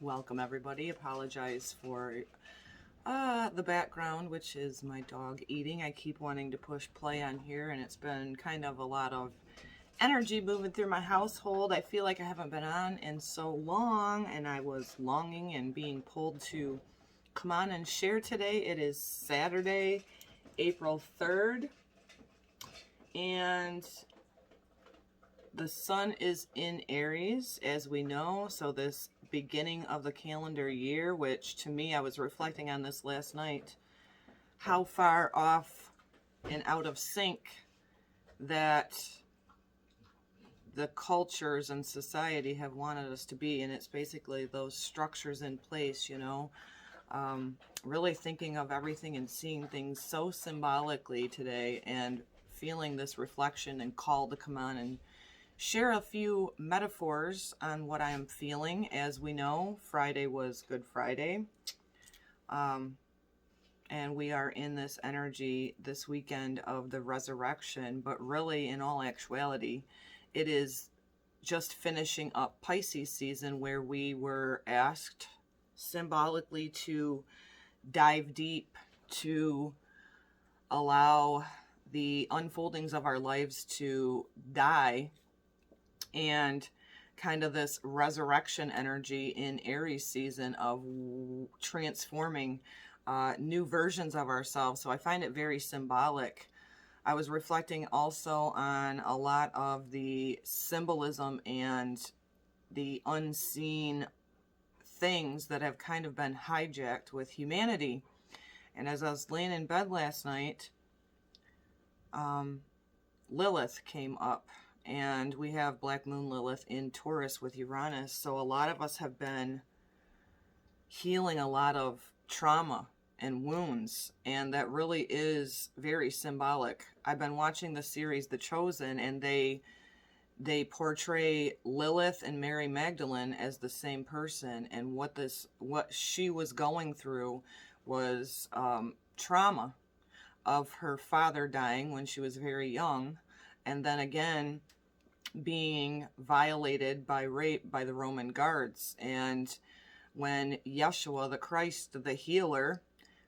Welcome everybody. Apologize for the background, which is my dog eating. I keep wanting to push play on here, and it's been kind of a lot of energy moving through my household. I feel like I haven't been on in so long, and I was longing and being pulled to come on and share today. It is Saturday, April 3rd, and the sun is in Aries, as we know, so this beginning of the calendar year, which to me, I was reflecting on this last night, how far off and out of sync that the cultures and society have wanted us to be. And it's basically those structures in place, you know, really thinking of everything and seeing things so symbolically today, and feeling this reflection and call to come on and share a few metaphors on what I am feeling. As we know, Friday was Good Friday. And we are in this energy this weekend of the resurrection, but really in all actuality, it is just finishing up Pisces season, where we were asked symbolically to dive deep, to allow the unfoldings of our lives to die, and kind of this resurrection energy in Aries season of transforming new versions of ourselves. So I find it very symbolic. I was reflecting also on a lot of the symbolism and the unseen things that have kind of been hijacked with humanity. And as I was laying in bed last night, Lilith came up. And we have Black Moon Lilith in Taurus with Uranus. So a lot of us have been healing a lot of trauma and wounds. And that really is very symbolic. I've been watching the series The Chosen, and they portray Lilith and Mary Magdalene as the same person. And what she was going through was trauma of her father dying when she was very young. And then again, being violated by rape by the Roman guards. And when Yeshua, the Christ, the healer,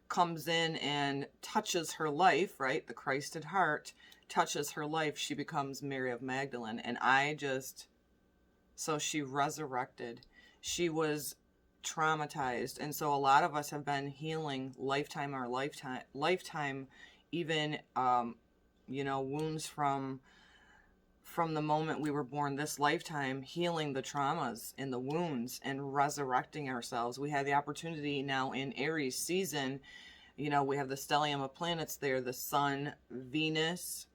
comes in and touches her life, right? The Christ at heart touches her life, she becomes Mary of Magdalene. And so she resurrected. She was traumatized. And so a lot of us have been healing lifetime, even, wounds from the moment we were born, this lifetime, healing the traumas and the wounds and resurrecting ourselves. We have the opportunity now in Aries season. We have the stellium of planets there, the sun, Venus,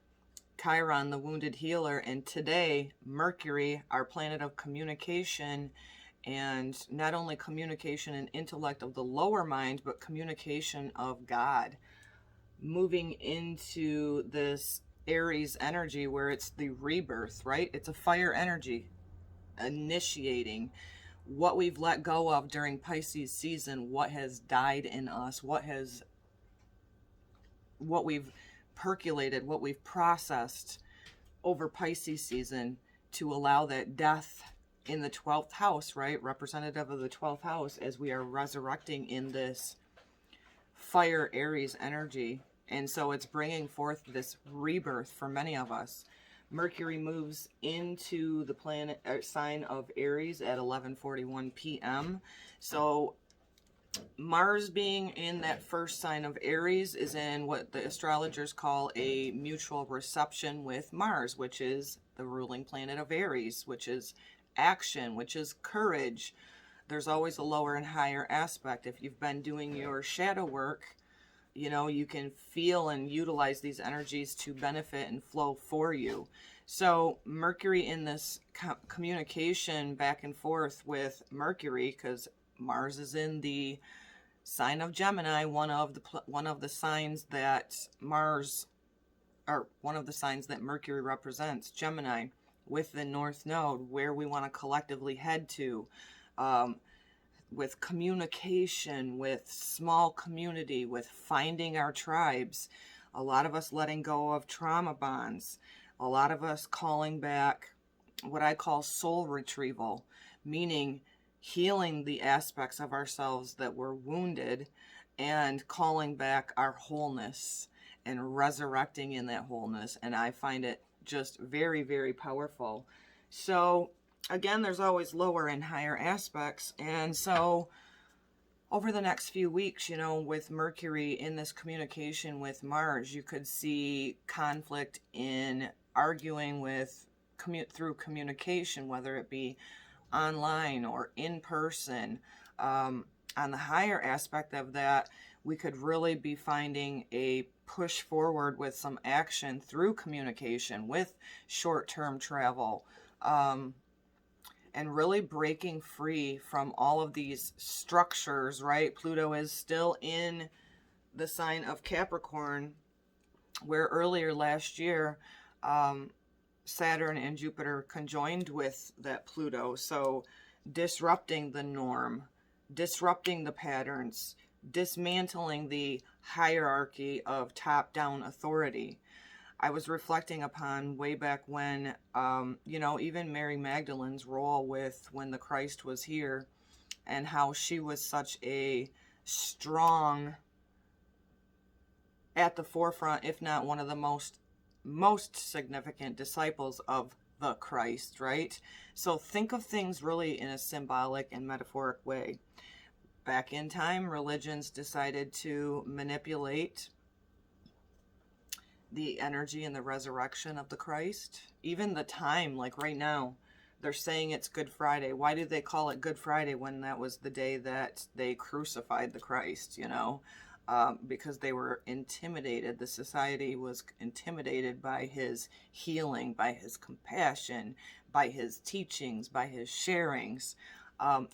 Chiron, the wounded healer, and today, Mercury, our planet of communication, and not only communication and intellect of the lower mind, but communication of God, moving into this Aries energy where it's the rebirth, right? It's a fire energy, initiating what we've let go of during Pisces season, what has died in us, what we've percolated, what we've processed over Pisces season, to allow that death in the 12th house, right? Representative of the 12th house, as we are resurrecting in this fire Aries energy. And so it's bringing forth this rebirth for many of us. Mercury moves into the planet sign of Aries at 11:41 p.m. So Mars being in that first sign of Aries is in what the astrologers call a mutual reception with Mars, which is the ruling planet of Aries, which is action, which is courage. There's always a lower and higher aspect. If you've been doing your shadow work, you can feel and utilize these energies to benefit and flow for you. So Mercury in this communication back and forth with Mercury, because Mars is in the sign of Gemini, one of the signs that Mercury represents, Gemini, with the North Node, where we want to collectively head to. With communication, with small community, with finding our tribes. A lot of us letting go of trauma bonds. A lot of us calling back what I call soul retrieval, meaning healing the aspects of ourselves that were wounded and calling back our wholeness and resurrecting in that wholeness. And I find it just very, very powerful. So again, there's always lower and higher aspects. And so over the next few weeks, you know, with Mercury in this communication with Mars, you could see conflict in arguing with through communication, whether it be online or in person. On the higher aspect of that, we could really be finding a push forward with some action through communication with short-term travel, and really breaking free from all of these structures, right? Pluto is still in the sign of Capricorn, where earlier last year, Saturn and Jupiter conjoined with that Pluto. So disrupting the norm, disrupting the patterns, dismantling the hierarchy of top-down authority. I was reflecting upon way back when, you know, even Mary Magdalene's role with when the Christ was here, and how she was such a strong, at the forefront, if not one of the most significant disciples of the Christ, right? So think of things really in a symbolic and metaphoric way. Back in time, religions decided to manipulate the energy and the resurrection of the Christ. Even the time, like right now, they're saying it's Good Friday. Why did they call it Good Friday when that was the day that they crucified the Christ, you know? Because they were intimidated. The society was intimidated by his healing, by his compassion, by his teachings, by his sharings.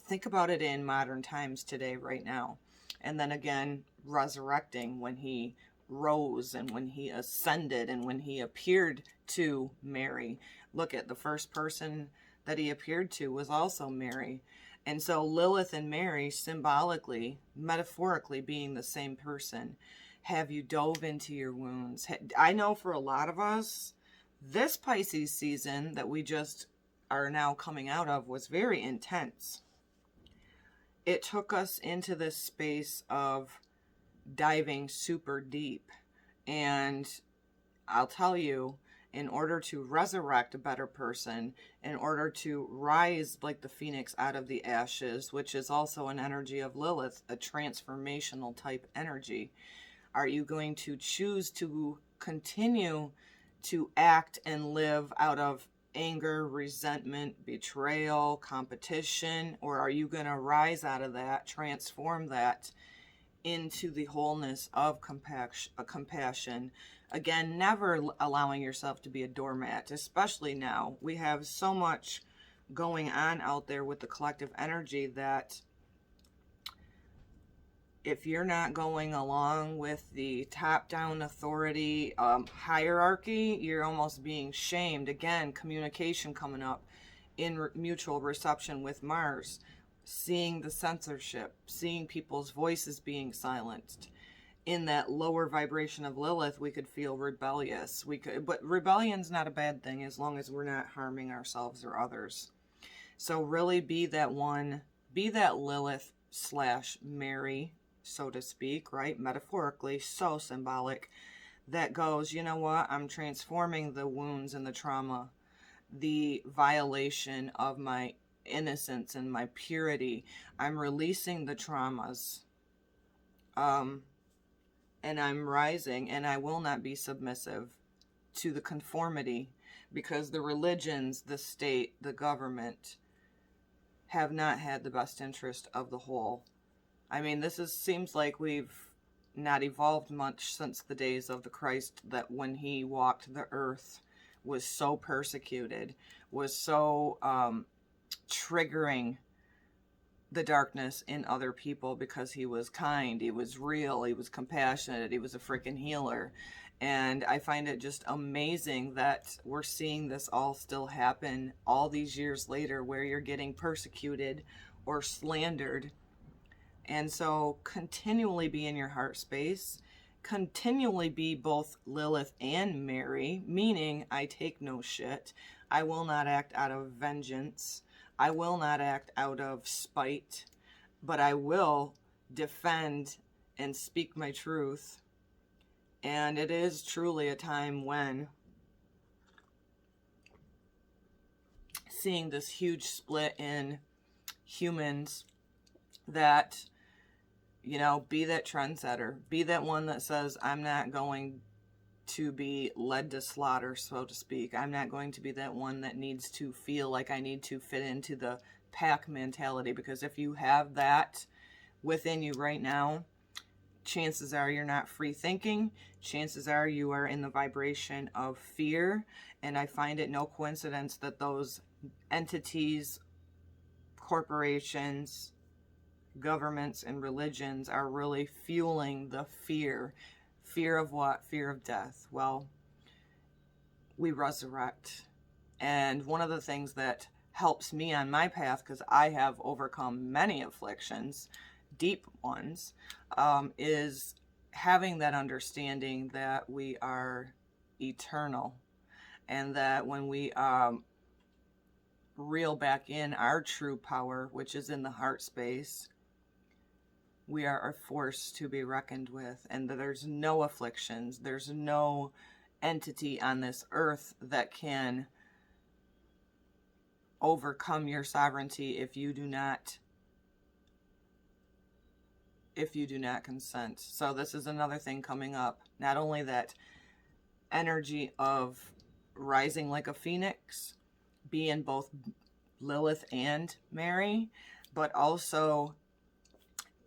Think about it in modern times today, right now. And then again, resurrecting when he rose and when he ascended and when he appeared to Mary. Look at the first person that he appeared to was also Mary. And so Lilith and Mary, symbolically, metaphorically being the same person. Have you dove into your wounds? I know for a lot of us, this Pisces season that we just are now coming out of was very intense. It took us into this space of diving super deep. And I'll tell you, in order to resurrect a better person, in order to rise like the phoenix out of the ashes, which is also an energy of Lilith, a transformational type energy, are you going to choose to continue to act and live out of anger, resentment, betrayal, competition, or are you going to rise out of that, transform that into the wholeness of compassion? Again, never allowing yourself to be a doormat, especially now. We have so much going on out there with the collective energy that if you're not going along with the top-down authority hierarchy, you're almost being shamed. Again, communication coming up in mutual reception with Mars. Seeing the censorship, seeing people's voices being silenced. In that lower vibration of Lilith, we could feel rebellious. But rebellion's not a bad thing as long as we're not harming ourselves or others. So really be that one, be that Lilith / Mary, so to speak, right? Metaphorically, so symbolic, that goes, you know what? I'm transforming the wounds and the trauma, the violation of my innocence and my purity. I'm releasing the traumas. And I'm rising, and I will not be submissive to the conformity, because the religions, the state, the government have not had the best interest of the whole. I mean, seems like we've not evolved much since the days of the Christ, that when he walked the earth was so persecuted, was so triggering the darkness in other people, because he was kind, he was real, he was compassionate, he was a freaking healer. And I find it just amazing that we're seeing this all still happen all these years later, where you're getting persecuted or slandered. And so continually be in your heart space, continually be both Lilith and Mary, meaning I take no shit. I will not act out of vengeance. I will not act out of spite, but I will defend and speak my truth. And it is truly a time when seeing this huge split in humans that, you know, be that trendsetter, be that one that says, I'm not going to be led to slaughter, so to speak. I'm not going to be that one that needs to feel like I need to fit into the pack mentality, because if you have that within you right now, chances are you're not free thinking. Chances are you are in the vibration of fear. And I find it no coincidence that those entities, corporations, governments, and religions are really fueling the fear. Fear of what? Fear of death. Well, we resurrect. And one of the things that helps me on my path, because I have overcome many afflictions, deep ones, is having that understanding that we are eternal, and that when we reel back in our true power, which is in the heart space, we are a force to be reckoned with, and that there's no afflictions, there's no entity on this earth that can overcome your sovereignty if you do not consent. So this is another thing coming up. Not only that energy of rising like a phoenix, being both Lilith and Mary, but also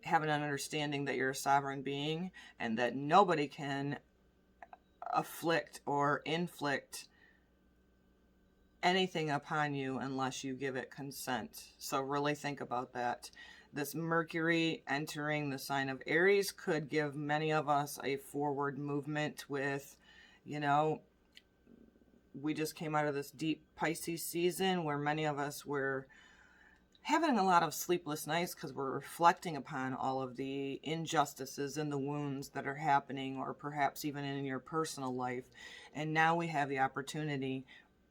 having an understanding that you're a sovereign being and that nobody can afflict or inflict anything upon you unless you give it consent. So really think about that. This Mercury entering the sign of Aries could give many of us a forward movement with, you know, we just came out of this deep Pisces season where many of us were having a lot of sleepless nights because we're reflecting upon all of the injustices and the wounds that are happening, or perhaps even in your personal life. And now we have the opportunity,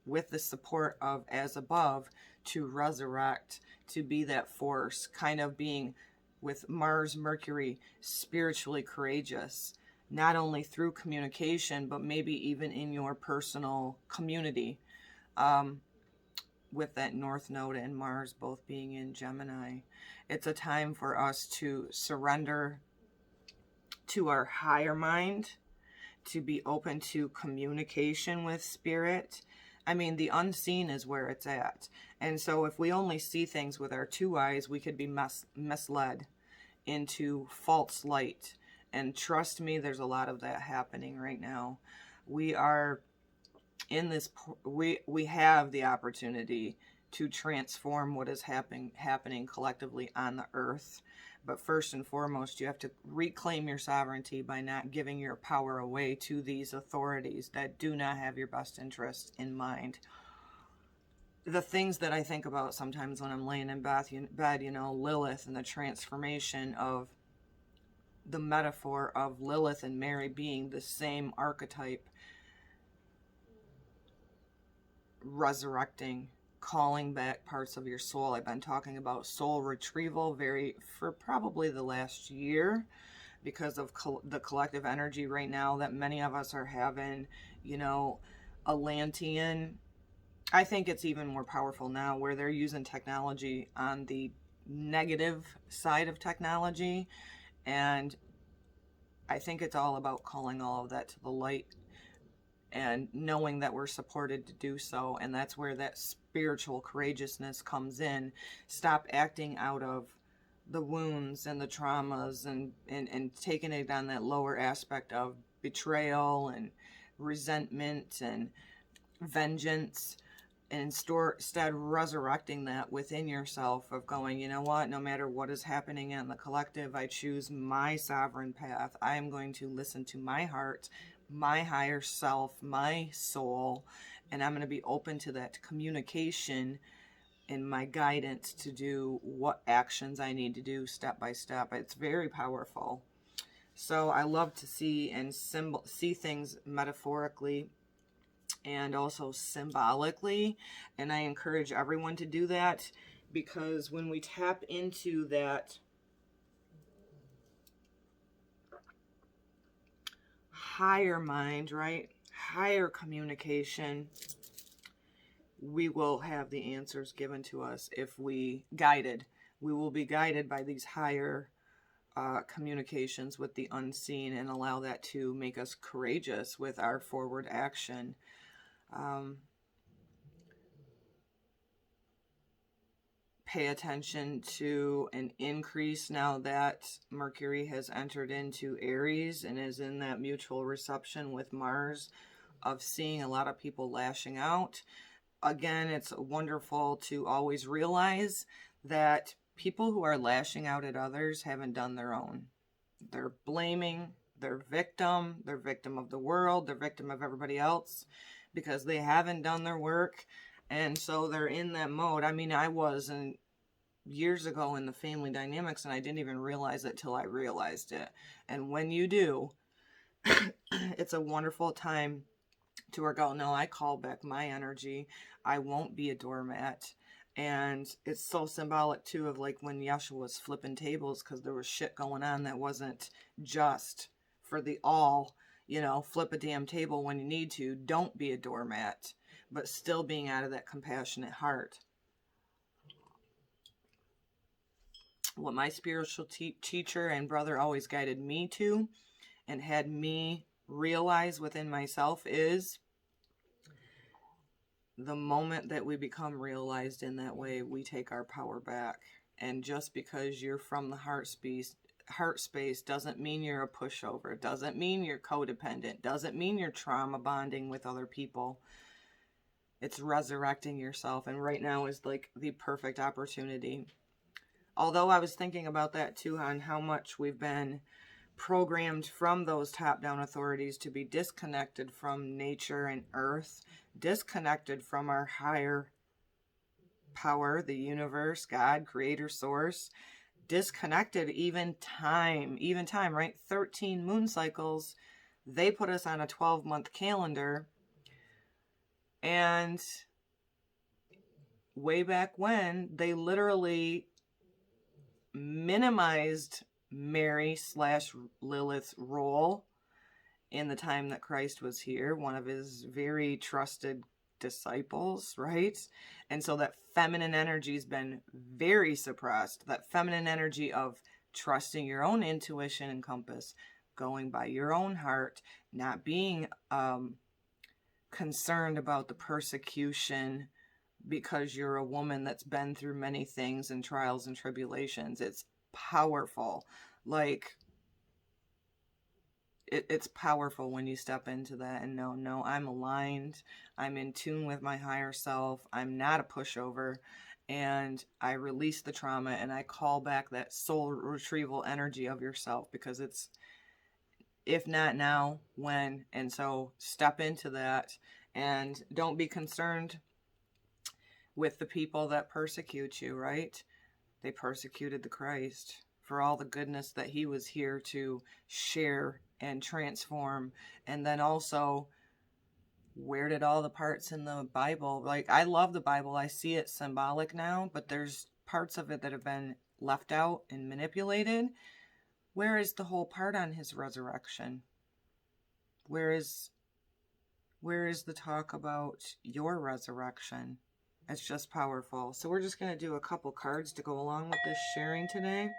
with the support of As Above, to resurrect, to be that force, kind of being, with Mars, Mercury, spiritually courageous, not only through communication, but maybe even in your personal community, with that North Node and Mars both being in Gemini. It's a time for us to surrender to our higher mind, to be open to communication with spirit. I mean, the unseen is where it's at. And so if we only see things with our two eyes, we could be misled into false light. And trust me, there's a lot of that happening right now. We are in this, we have the opportunity to transform what is happening collectively on the earth. But first and foremost, you have to reclaim your sovereignty by not giving your power away to these authorities that do not have your best interest in mind. The things that I think about sometimes when I'm laying in bed, you know, Lilith and the transformation of the metaphor of Lilith and Mary being the same archetype, resurrecting, calling back parts of your soul. I've been talking about soul retrieval for probably the last year, because of the collective energy right now that many of us are having. You know, Atlantean, I think it's even more powerful now, where they're using technology on the negative side of technology, and I think it's all about calling all of that to the light and knowing that we're supported to do so. And that's where that spiritual courageousness comes in. Stop acting out of the wounds and the traumas and taking it on that lower aspect of betrayal and resentment and vengeance, and instead resurrecting that within yourself, of going, you know what, no matter what is happening in the collective, I choose my sovereign path. I am going to listen to my heart, my higher self, my soul, and I'm going to be open to that communication and my guidance to do what actions I need to do step by step. It's very powerful. So I love to see and see things metaphorically and also symbolically, and I encourage everyone to do that. Because when we tap into that higher mind, right? Higher communication, we will have the answers given to us if we will be guided by these higher communications with the unseen, and allow that to make us courageous with our forward action. Pay attention to an increase now that Mercury has entered into Aries and is in that mutual reception with Mars, of seeing a lot of people lashing out. Again, it's wonderful to always realize that people who are lashing out at others haven't done their own. They're blaming, they're victim of the world, they're victim of everybody else because they haven't done their work. And so they're in that mode. I mean, I was years ago in the family dynamics, and I didn't even realize it till I realized it. And when you do, it's a wonderful time to work out, no, I call back my energy. I won't be a doormat. And it's so symbolic too of like when Yeshua was flipping tables, because there was shit going on that wasn't just for the all, flip a damn table when you need to. Don't be a doormat, but still being out of that compassionate heart. What my spiritual teacher and brother always guided me to and had me realize within myself is the moment that we become realized in that way, we take our power back. And just because you're from the heart space doesn't mean you're a pushover, doesn't mean you're codependent, doesn't mean you're trauma bonding with other people. It's resurrecting yourself, and right now is like the perfect opportunity. Although I was thinking about that too, on how much we've been programmed from those top-down authorities to be disconnected from nature and earth, disconnected from our higher power, the universe, God, creator, source, disconnected even time, right? 13 moon cycles, they put us on a 12-month calendar. And way back when, they literally minimized Mary/Lilith's role in the time that Christ was here, one of his very trusted disciples, right? And so that feminine energy has been very suppressed. That feminine energy of trusting your own intuition and compass, going by your own heart, not being concerned about the persecution because you're a woman that's been through many things and trials and tribulations. It's powerful. Like, it's powerful when you step into that and know, no, I'm aligned. I'm in tune with my higher self. I'm not a pushover. And I release the trauma and I call back that soul retrieval energy of yourself, because it's, if not now, when? And so step into that, and don't be concerned with the people that persecute you, right? They persecuted the Christ for all the goodness that he was here to share and transform. And then also, where did all the parts in the Bible, like, I love the Bible, I see it symbolic now, but there's parts of it that have been left out and manipulated. Where is the whole part on his resurrection? Where is the talk about your resurrection? It's just powerful. So we're just going to do a couple cards to go along with this sharing today.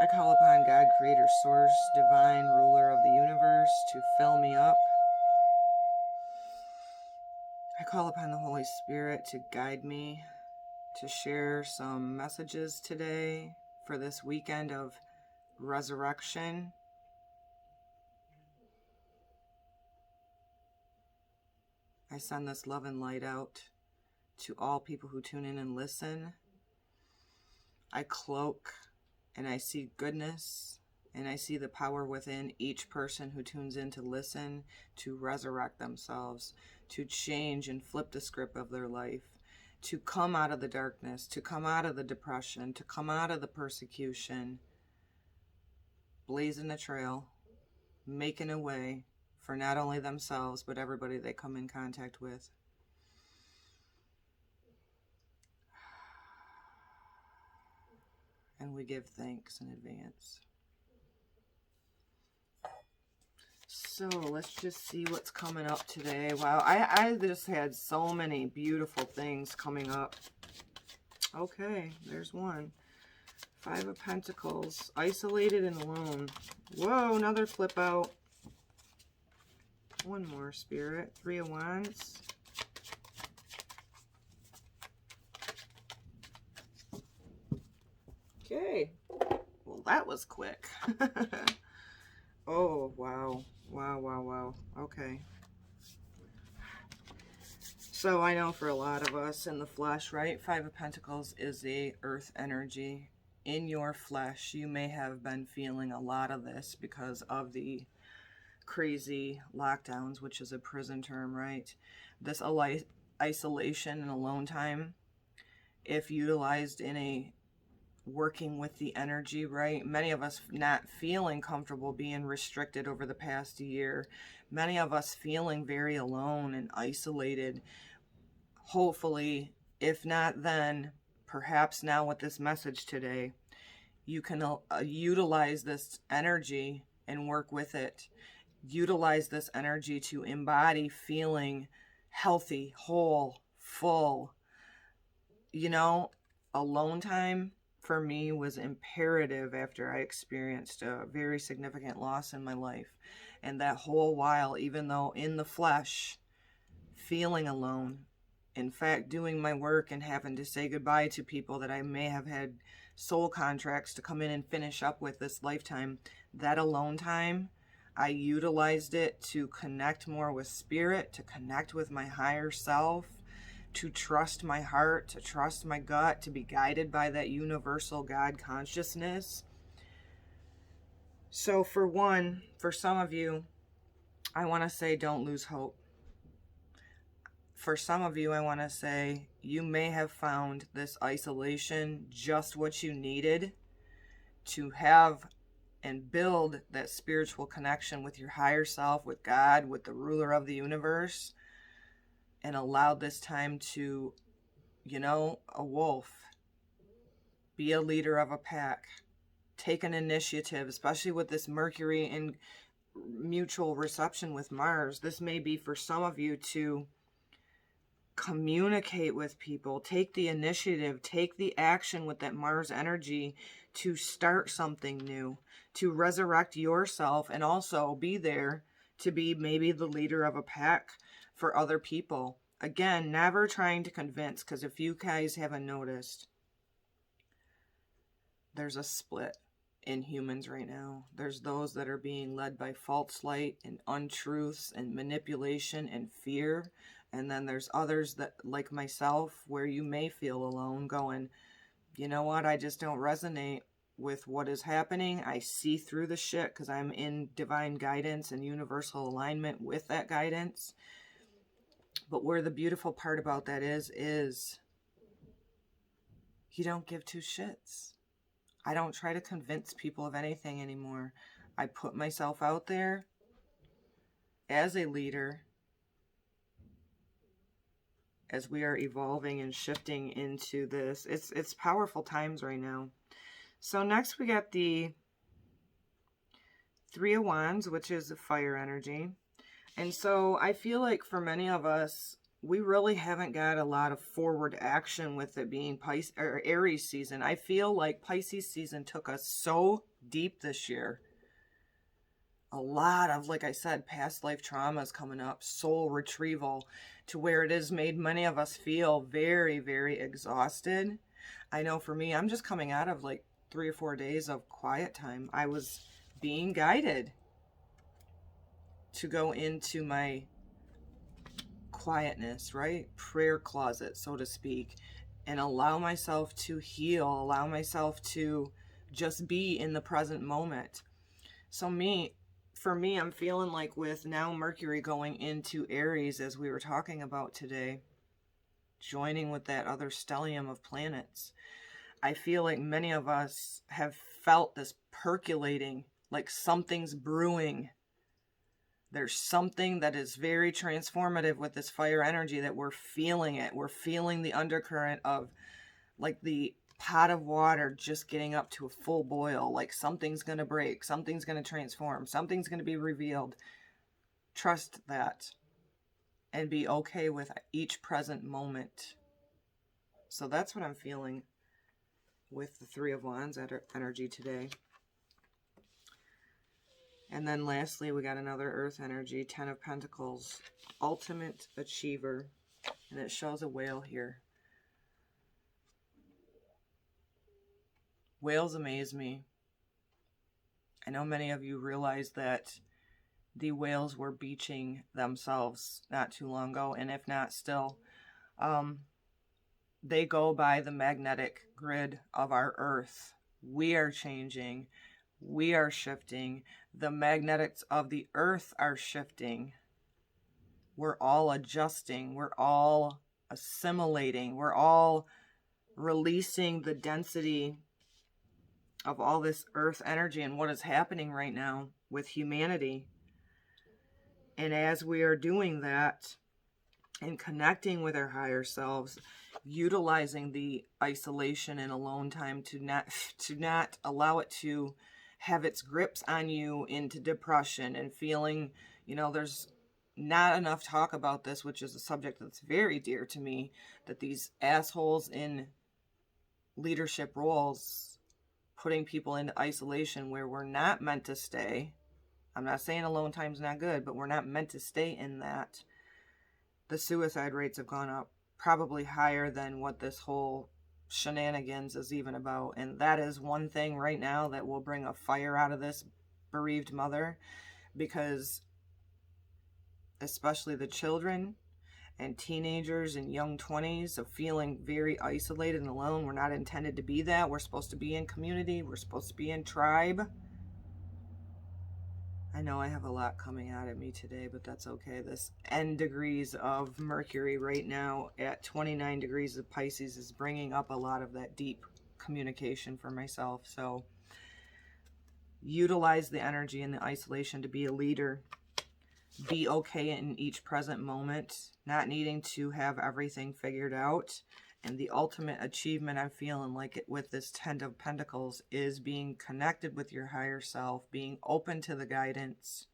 I call upon God, creator, source, divine ruler of the universe, to fill me up. I call upon the Holy Spirit to guide me, to share some messages today for this weekend of resurrection. I send this love and light out to all people who tune in and listen. I cloak and I see goodness, and I see the power within each person who tunes in to listen, to resurrect themselves, to change and flip the script of their life, to come out of the darkness, to come out of the depression, to come out of the persecution, blazing the trail, making a way for not only themselves, but everybody they come in contact with. And we give thanks in advance. So let's just see what's coming up today. Wow, I just had so many beautiful things coming up. Okay, there's one. 5 of Pentacles, isolated and alone. Whoa, another flip out. One more, Spirit. 3 of Wands. Okay, well that was quick. Oh, wow. Wow, wow, wow. Okay. So I know for a lot of us in the flesh, right? 5 of Pentacles is the earth energy. In your flesh, you may have been feeling a lot of this because of the crazy lockdowns, which is a prison term, right? This isolation and alone time, if utilized in a working with the energy, right? Many of us not feeling comfortable being restricted over the past year. Many of us feeling very alone and isolated. Hopefully, if not then, perhaps now with this message today, you can utilize this energy and work with it. Utilize this energy to embody feeling healthy, whole, full. You know, alone time for me was imperative after I experienced a very significant loss in my life. And that whole while, even though in the flesh, feeling alone, in fact, doing my work and having to say goodbye to people that I may have had soul contracts to come in and finish up with this lifetime, that alone time, I utilized it to connect more with spirit, to connect with my higher self, to trust my heart, to trust my gut, to be guided by that universal God consciousness. So for one, for some of you, I want to say don't lose hope. For some of you, I want to say you may have found this isolation just what you needed to have and build that spiritual connection with your higher self, with God, with the ruler of the universe, and allow this time to, you know, a wolf, be a leader of a pack, take an initiative, especially with this Mercury in mutual reception with Mars. This may be for some of you to communicate with people, take the initiative, take the action with that Mars energy to start something new, to resurrect yourself, and also be there to be maybe the leader of a pack for other people. Again, never trying to convince, because if you guys haven't noticed, there's a split in humans right now. There's those that are being led by false light and untruths and manipulation and fear. And then there's others that, like myself, where you may feel alone going, you know what, I just don't resonate with what is happening. I see through the shit because I'm in divine guidance and universal alignment with that guidance. But where the beautiful part about that is you don't give two shits. I don't try to convince people of anything anymore. I put myself out there as a leader as we are evolving and shifting into this. It's powerful times right now. So next we got the 3 of Wands, which is the fire energy. And so I feel like for many of us, we really haven't got a lot of forward action with it being Pisces or Aries season. I feel like Pisces season took us so deep this year. A lot of, like I said, past life traumas coming up, soul retrieval, to where it has made many of us feel very, very exhausted. I know for me, I'm just coming out of like 3 or 4 days of quiet time. I was being guided to go into my quietness, right? Prayer closet, so to speak, and allow myself to heal, allow myself to just be in the present moment. So for me, I'm feeling like with now Mercury going into Aries, as we were talking about today, joining with that other stellium of planets, I feel like many of us have felt this percolating like something's brewing. There's something that is very transformative with this fire energy that we're feeling it. We're feeling the undercurrent of like the pot of water just getting up to a full boil. Like something's going to break. Something's going to transform. Something's going to be revealed. Trust that and be okay with each present moment. So that's what I'm feeling with the Three of Wands energy today. And then lastly, we got another earth energy, 10 of Pentacles, ultimate achiever. And it shows a whale here. Whales amaze me. I know many of you realize that the whales were beaching themselves not too long ago. And if not, still, they go by the magnetic grid of our earth. We are changing. We are shifting. The magnetics of the earth are shifting. We're all adjusting. We're all assimilating. We're all releasing the density of all this earth energy and what is happening right now with humanity. And as we are doing that and connecting with our higher selves, utilizing the isolation and alone time to not allow it to have its grips on you into depression and feeling, you know, there's not enough talk about this, which is a subject that's very dear to me, that these assholes in leadership roles putting people into isolation where we're not meant to stay. I'm not saying alone time's not good, but we're not meant to stay in that. The suicide rates have gone up probably higher than what this whole shenanigans is even about. And that is one thing right now that will bring a fire out of this bereaved mother, because especially the children and teenagers and young 20s of feeling very isolated and alone. We're not intended to be that. We're supposed to be in community. We're supposed to be in tribe. I know I have a lot coming out at me today, but that's okay. This N degrees of Mercury right now at 29 degrees of Pisces is bringing up a lot of that deep communication for myself. So utilize the energy and the isolation to be a leader. Be okay in each present moment, not needing to have everything figured out. And the ultimate achievement I'm feeling like it with this 10 of Pentacles is being connected with your higher self, being open to the guidance,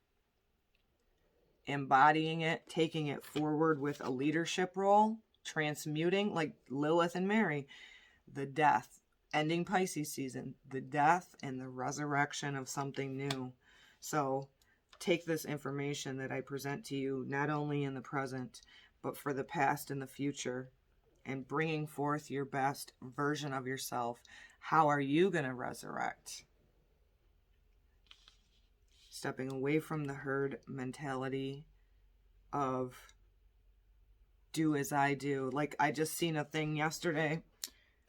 embodying it, taking it forward with a leadership role, transmuting, like Lilith and Mary, the death, ending Pisces season, the death and the resurrection of something new. So take this information that I present to you, not only in the present, but for the past and the future, and bringing forth your best version of yourself. How are you going to resurrect? Stepping away from the herd mentality of do as I do. Like, I just seen a thing yesterday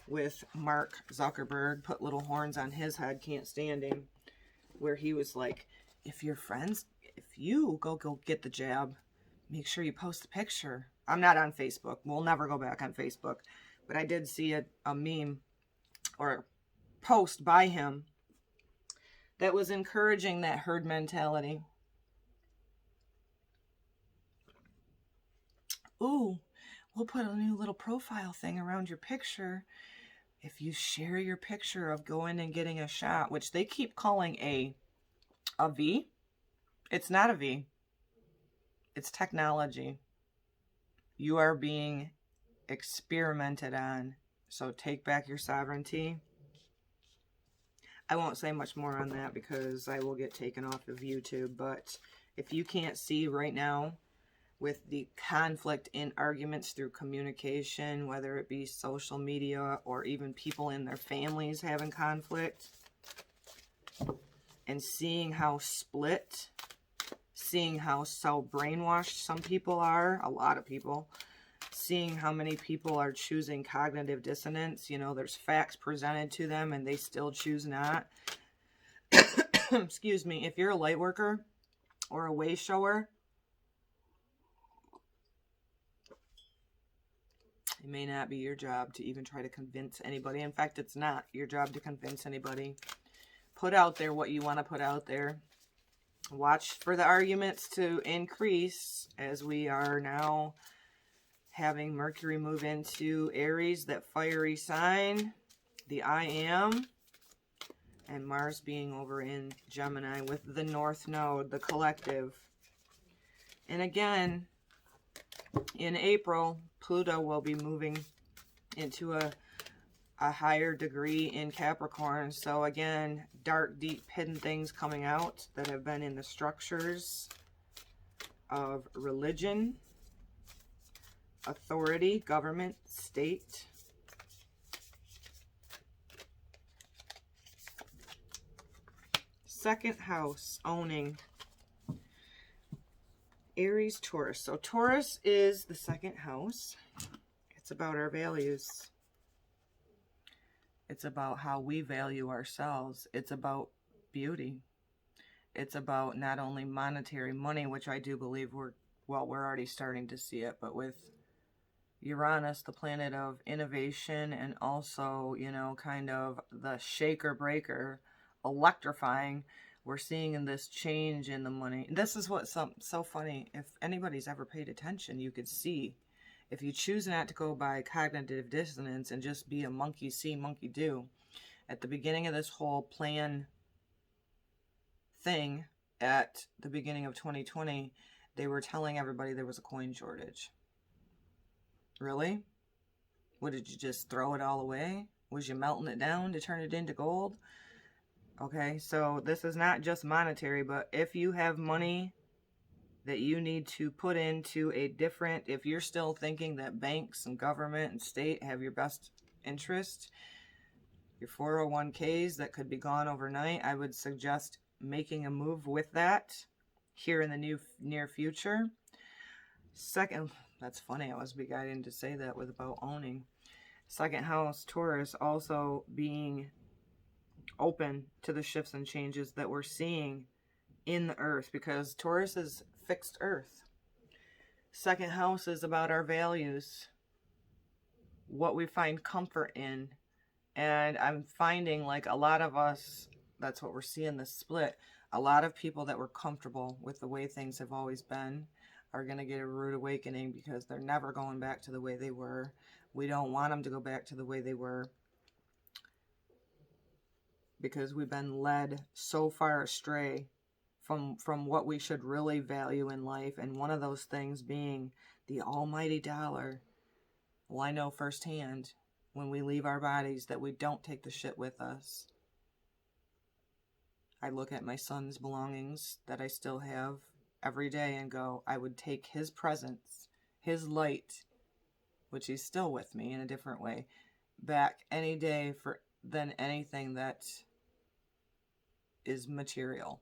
with Mark Zuckerberg, put little horns on his head, can't stand him, where he was like, if your friends, if you go get the jab, make sure you post a picture. I'm not on Facebook. We'll never go back on Facebook. But I did see a meme or a post by him that was encouraging that herd mentality. Ooh, we'll put a new little profile thing around your picture if you share your picture of going and getting a shot, which they keep calling a V. It's not a V. It's technology. You are being experimented on. So take back your sovereignty. I won't say much more on that because I will get taken off of YouTube. But if you can't see right now with the conflict in arguments through communication, whether it be social media or even people in their families having conflict, and seeing how split, seeing how so brainwashed some people are, a lot of people, seeing how many people are choosing cognitive dissonance. You know, there's facts presented to them and they still choose not. Excuse me. If you're a light worker or a way shower, it may not be your job to even try to convince anybody. In fact, it's not your job to convince anybody. Put out there what you want to put out there. Watch for the arguments to increase as we are now having Mercury move into Aries, that fiery sign, the I am, and Mars being over in Gemini with the North Node, the collective. And again, in April, Pluto will be moving into a higher degree in Capricorn. So again, dark, deep, hidden things coming out that have been in the structures of religion, authority, government, state. Second house, owning. Aries, Taurus. So Taurus is the second house. It's about our values. It's about how we value ourselves. It's about beauty. It's about not only monetary money, which I do believe we're already starting to see it, but with Uranus, the planet of innovation, and also, you know, kind of the shaker breaker, electrifying, we're seeing in this change in the money. This is what's so funny. If anybody's ever paid attention, you could see, if you choose not to go by cognitive dissonance and just be a monkey see, monkey do, at the beginning of this whole plan thing at the beginning of 2020, they were telling everybody there was a coin shortage. Really? What, did you just throw it all away? Was you melting it down to turn it into gold? Okay, so this is not just monetary, but if you have money that you need to put into a different, if you're still thinking that banks and government and state have your best interest, your 401ks that could be gone overnight, I would suggest making a move with that here in the near future. Second, that's funny, I was beginning to say that with about owning. Second house, Taurus, also being open to the shifts and changes that we're seeing in the earth, because Taurus is fixed earth. Second house is about our values, what we find comfort in. And I'm finding, like, a lot of us, that's what we're seeing, this split. A lot of people that were comfortable with the way things have always been are going to get a rude awakening, because they're never going back to the way they were. We don't want them to go back to the way they were, because we've been led so far astray from what we should really value in life. And one of those things being the almighty dollar. Well, I know firsthand, when we leave our bodies, that we don't take the shit with us. I look at my son's belongings that I still have every day and go, I would take his presence, his light, which he's still with me in a different way, back any day than anything that is material.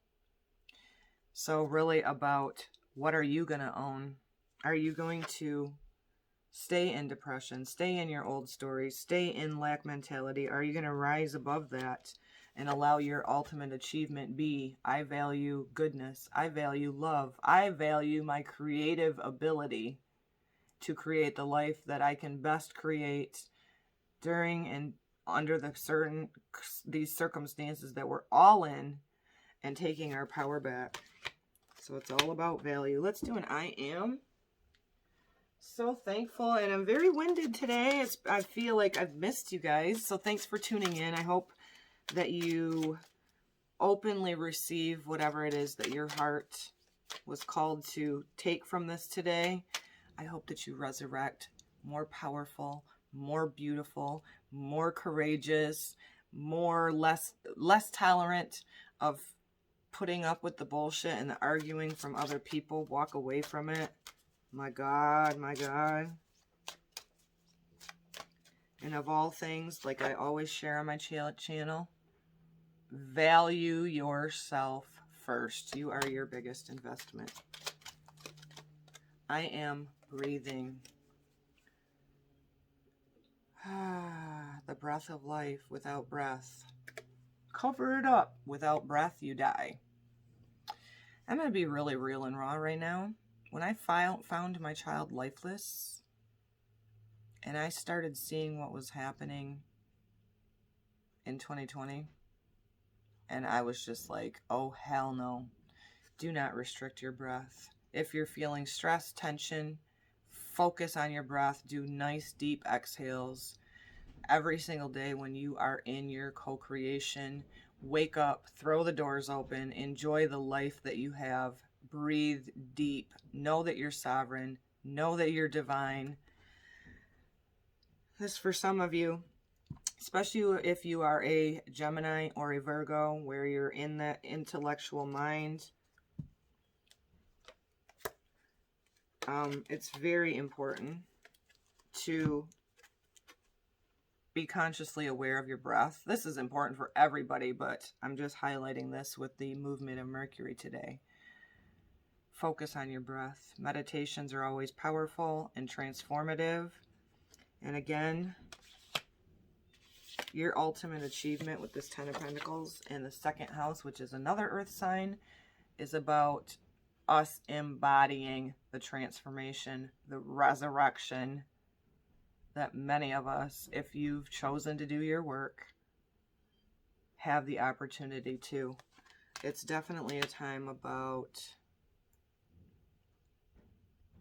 So really about, what are you going to own? Are you going to stay in depression, stay in your old stories, stay in lack mentality? Are you going to rise above that and allow your ultimate achievement be, I value goodness, I value love, I value my creative ability to create the life that I can best create during and under these circumstances that we're all in, and taking our power back. So it's all about value. Let's do an I am. So thankful, and I'm very winded today. I feel like I've missed you guys, so thanks for tuning in. I hope that you openly receive whatever it is that your heart was called to take from this today. I hope that you resurrect more powerful, more beautiful, more courageous, less tolerant of putting up with the bullshit and the arguing from other people. Walk away from it. My God, my God. And of all things, like I always share on my channel, value yourself first. You are your biggest investment. I am breathing. The breath of life. Without breath, cover it up. Without breath, you die. I'm going to be really real and raw right now. When I found my child lifeless, and I started seeing what was happening in 2020, And I was just like, oh, hell no. Do not restrict your breath. If you're feeling stress, tension, focus on your breath. Do nice, deep exhales every single day when you are in your co-creation. Wake up, throw the doors open, enjoy the life that you have. Breathe deep. Know that you're sovereign. Know that you're divine. This for some of you, especially if you are a Gemini or a Virgo, where you're in that intellectual mind. It's very important to be consciously aware of your breath. This is important for everybody, but I'm just highlighting this with the movement of Mercury today. Focus on your breath. Meditations are always powerful and transformative. And again, your ultimate achievement with this Ten of Pentacles in the second house, which is another earth sign, is about us embodying the transformation, the resurrection that many of us, if you've chosen to do your work, have the opportunity to. It's definitely a time about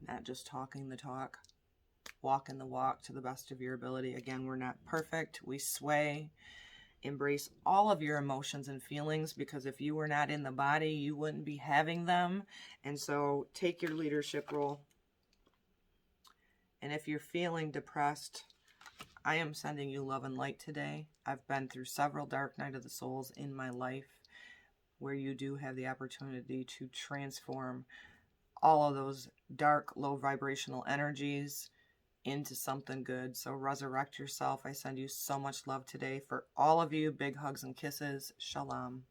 not just talking the talk, walking the walk to the best of your ability. Again, we're not perfect. We sway. Embrace all of your emotions and feelings, because if you were not in the body, you wouldn't be having them. And so take your leadership role. And if you're feeling depressed, I am sending you love and light today. I've been through several dark night of the souls in my life where you do have the opportunity to transform all of those dark, low vibrational energies into something good. So resurrect yourself. I send you so much love today. For all of you, big hugs and kisses. Shalom.